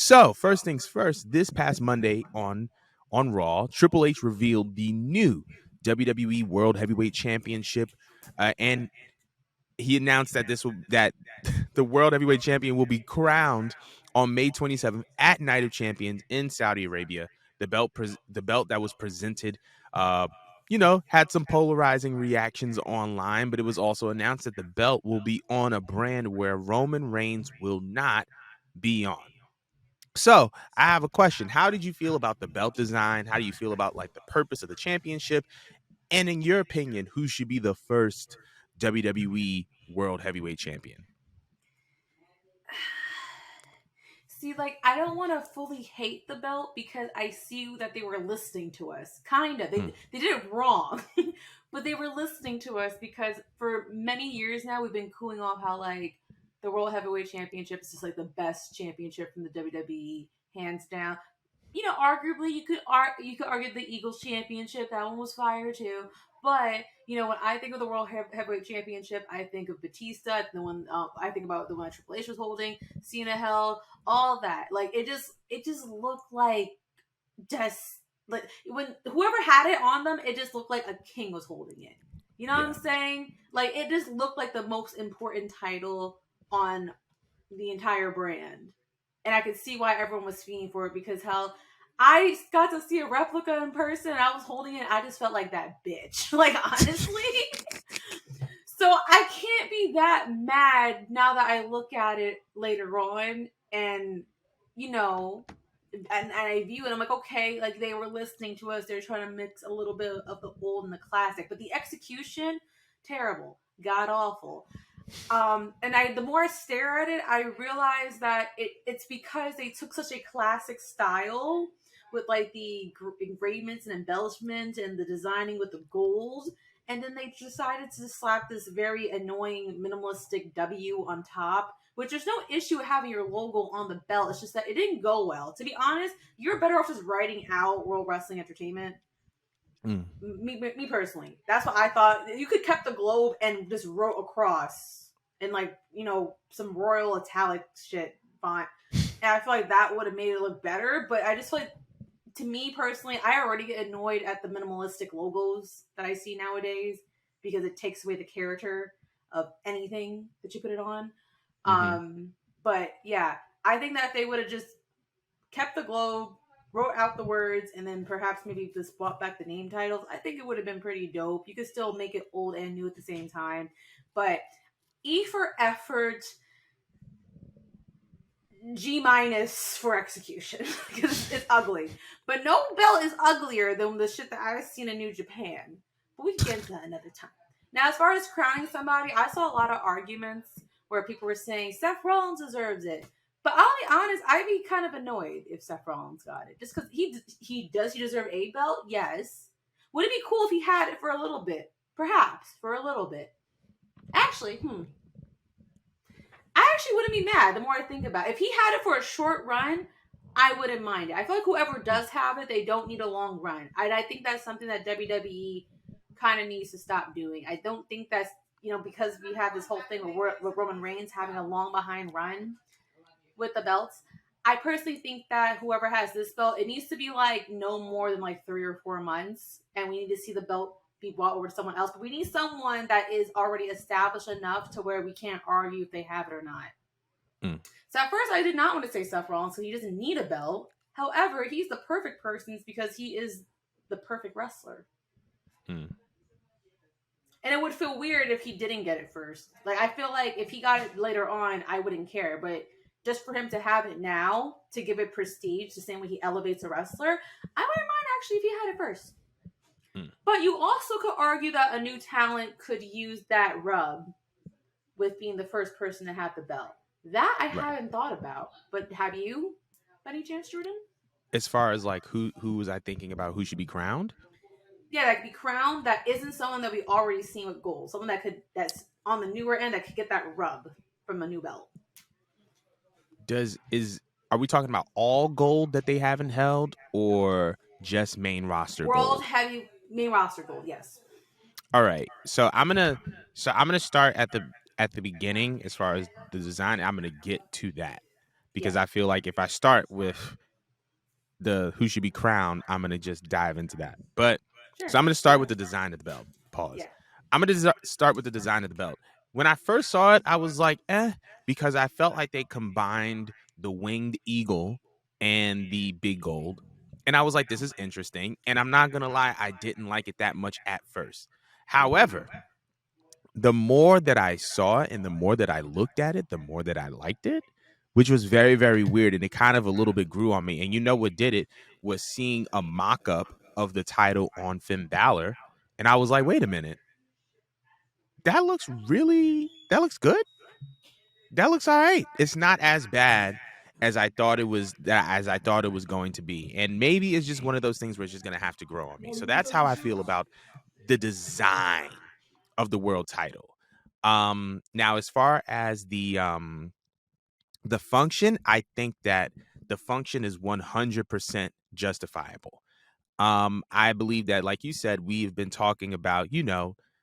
So first things first, this past Monday on Raw, Triple H revealed the new WWE World Heavyweight Championship, and he announced that that the World Heavyweight Champion will be crowned on May 27th at Night of Champions in Saudi Arabia. The belt that was presented, had some polarizing reactions online, but it was also announced that the belt will be on a brand where Roman Reigns will not be on. So I have a question. How did you feel about the belt design? How do you feel about like the purpose of the championship? And in your opinion, who should be the first WWE World Heavyweight Champion? See, like, I don't want to fully hate the belt because I see that they were listening to us. Kind of. They did it wrong. But they were listening to us because for many years now, we've been cooling off how, like, the World Heavyweight Championship is just, like, the best championship from the WWE, hands down. Arguably you could argue the Eagles Championship. That one was fire too. But when I think of the World Heavyweight Championship, I think of Batista. The one I think about the one Triple H was holding, Cena held, all that. Like it just looked like just like when whoever had it on them, it just looked like a king was holding it. You know what I'm saying? Like it just looked like the most important title on the entire brand. And I could see why everyone was fiending for it because hell, I got to see a replica in person and I was holding it. I just felt like that bitch. Like, honestly. So I can't be that mad now that I look at it later on and, and I view it. I'm like, okay, like they were listening to us. They're trying to mix a little bit of the old and the classic. But the execution, terrible. God awful. The more I stare at it, I realize that it's because they took such a classic style with like the engravements and embellishment and the designing with the gold, and then they decided to slap this very annoying minimalistic W on top. Which there's no issue with having your logo on the belt. It's just that it didn't go well. To be honest, you're better off just writing out World Wrestling Entertainment. Me personally, that's what I thought. You could kept the globe and just wrote across in like some royal italic shit font, and I feel like that would have made it look better. But I just feel like, to me personally, I already get annoyed at the minimalistic logos that I see nowadays because it takes away the character of anything that you put it on. But yeah, I think that if they would have just kept the globe, wrote out the words, and then perhaps maybe just brought back the name titles, I think it would have been pretty dope. You could still make it old and new at the same time. But E for effort, G minus for execution because it's ugly. But no belt is uglier than the shit that I've seen in New Japan. But we can get into that another time. Now, as far as crowning somebody, I saw a lot of arguments where people were saying Seth Rollins deserves it. But I'll be honest, I'd be kind of annoyed if Seth Rollins got it. Just because he deserve a belt? Yes. Would it be cool if he had it for a little bit? Perhaps, for a little bit. Actually, I actually wouldn't be mad the more I think about it. If he had it for a short run, I wouldn't mind it. I feel like whoever does have it, they don't need a long run. I think that's something that WWE kind of needs to stop doing. I don't think that's, because we have this whole thing with Roman Reigns having a long behind run with the belts. I personally think that whoever has this belt, it needs to be like no more than like 3 or 4 months. And we need to see the belt be brought over to someone else. But we need someone that is already established enough to where we can't argue if they have it or not. So at first I did not want to say Seth Rollins, so he doesn't need a belt. However, he's the perfect person because he is the perfect wrestler. And it would feel weird if he didn't get it first. Like, I feel like if he got it later on, I wouldn't care. But just for him to have it now, to give it prestige, the same way he elevates a wrestler, I wouldn't mind actually if he had it first. But you also could argue that a new talent could use that rub with being the first person to have the belt. That I haven't thought about. But have you, by any chance, Jordan? As far as like who was I thinking about who should be crowned? Yeah, that could be crowned. That isn't someone that we already seen with gold. Someone that's on the newer end that could get that rub from a new belt. Are we talking about all gold that they haven't held, or just main roster World gold? heavy main roster gold, yes. All right. So I'm gonna start at the beginning as far as the design. I'm gonna get to that because Yeah. I feel like if I start with the who should be crowned, I'm gonna just dive into that. But Sure. so I'm gonna Go start with ahead. the design of the belt. Pause. Yeah. I'm gonna start with the design of the belt. When I first saw it, I was like, because I felt like they combined the winged eagle and the big gold. And I was like, this is interesting. And I'm not gonna lie, I didn't like it that much at first. Mm-hmm. However, the more that I saw it and the more that I looked at it, the more that I liked it, which was very, very weird. And it kind of a little bit grew on me. And you know what did it was seeing a mock up of the title on Finn Balor. And I was like, wait a minute, that looks good. That looks all right. It's not as bad as I thought it was as I thought it was going to be. And maybe it's just one of those things where it's just gonna have to grow on me. So that's how I feel about the design of the world title. Now as far as the function, I think that the function is 100% justifiable. I believe that, like you said, we've been talking about,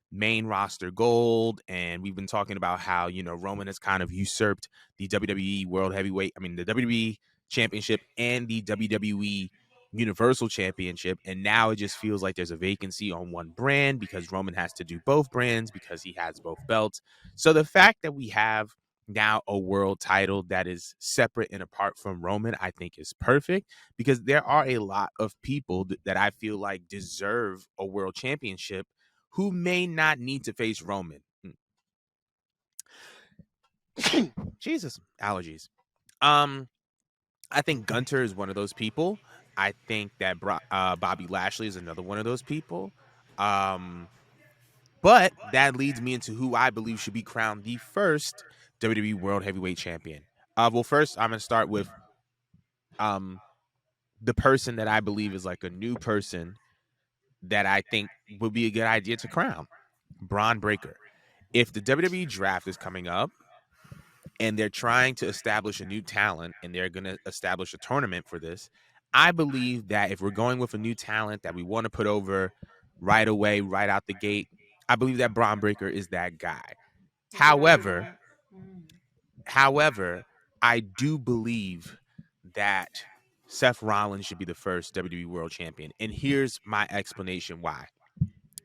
main roster gold, and we've been talking about how, Roman has kind of usurped the WWE World Heavyweight, the WWE Championship and the WWE Universal Championship. And now it just feels like there's a vacancy on one brand because Roman has to do both brands because he has both belts. So the fact that we have now a world title that is separate and apart from Roman, I think is perfect because there are a lot of people that I feel like deserve a world championship who may not need to face Roman. Jesus, allergies. Um, I think Gunter is one of those people. I think that Bobby Lashley is another one of those people. Um, but that leads me into who I believe should be crowned the first WWE World Heavyweight Champion. Well, first I'm gonna start with um the person that I believe is like a new person that I think would be a good idea to crown, Braun Breaker. If the WWE draft is coming up and they're trying to establish a new talent and they're going to establish a tournament for this, I believe that if we're going with a new talent that we want to put over right away, right out the gate, I believe that Braun Breaker is that guy. However, Right. Mm. however, I do believe that Seth Rollins should be the first WWE World Champion. And here's my explanation why.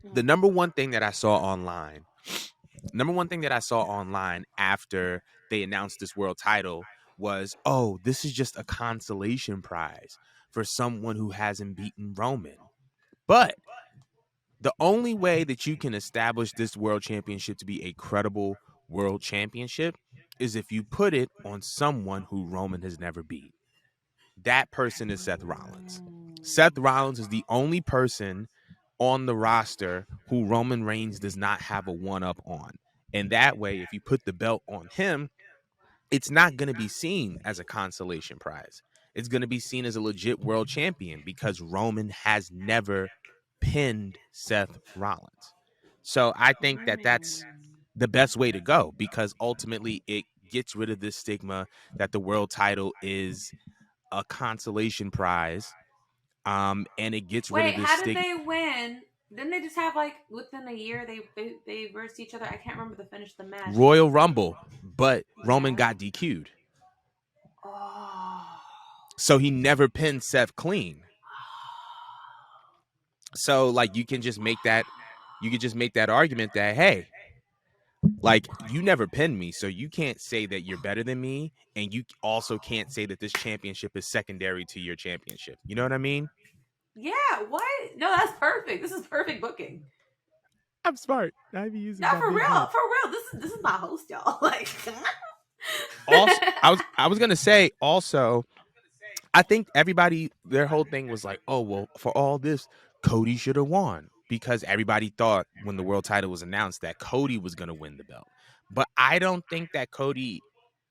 The Mm. number one thing that I saw online after they announced this world title was, oh, this is just a consolation prize for someone who hasn't beaten Roman. But the only way that you can establish this world championship to be a credible world championship is if you put it on someone who Roman has never beat. That person is Seth Rollins. Seth Rollins is the only person on the roster who Roman Reigns does not have a one up on. And that way, if you put the belt on him, it's not going to be seen as a consolation prize. It's going to be seen as a legit world champion because Roman has never pinned Seth Rollins. So I think that that's the best way to go because ultimately it gets rid of this stigma that the world title is a consolation prize. And it gets rid Wait, of this how did stigma. they win? Didn't they just have like within a year they versed each other? I can't remember the finish of the match. Royal Rumble, but Roman Yeah. got DQ'd. Oh. So he never pinned Seth clean. So like you could just make that argument that, hey, like you never pinned me, so you can't say that you're better than me, and you also can't say that this championship is secondary to your championship. You know what I mean? Yeah, what? No, that's perfect. This is perfect booking. I'm smart. I be using Not my for big real. head. For real. This is my host, y'all. Like Also, I was gonna say also, I think everybody, their whole thing was like, oh, well, for all this, Cody should have won because everybody thought when the world title was announced that Cody was going to win the belt. But I don't think that Cody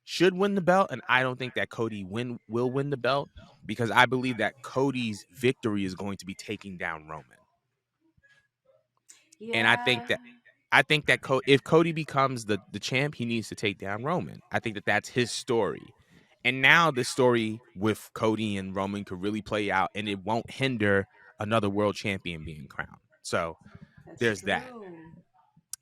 should win the belt, and I don't think that Cody will win the belt because I believe that Cody's victory is going to be taking down Roman. And Yeah. I think that if Cody becomes the champ, he needs to take down Roman. I think that that's his story. And now the story with Cody and Roman could really play out, and it won't hinder another world champion being crowned. So That's there's that. true.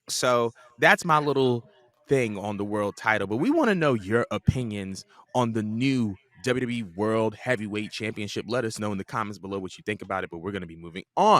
So that's my little thing on the world title, but we want to know your opinions on the new WWE World Heavyweight Championship. Let us know in the comments below what you think about it, but we're going to be moving on.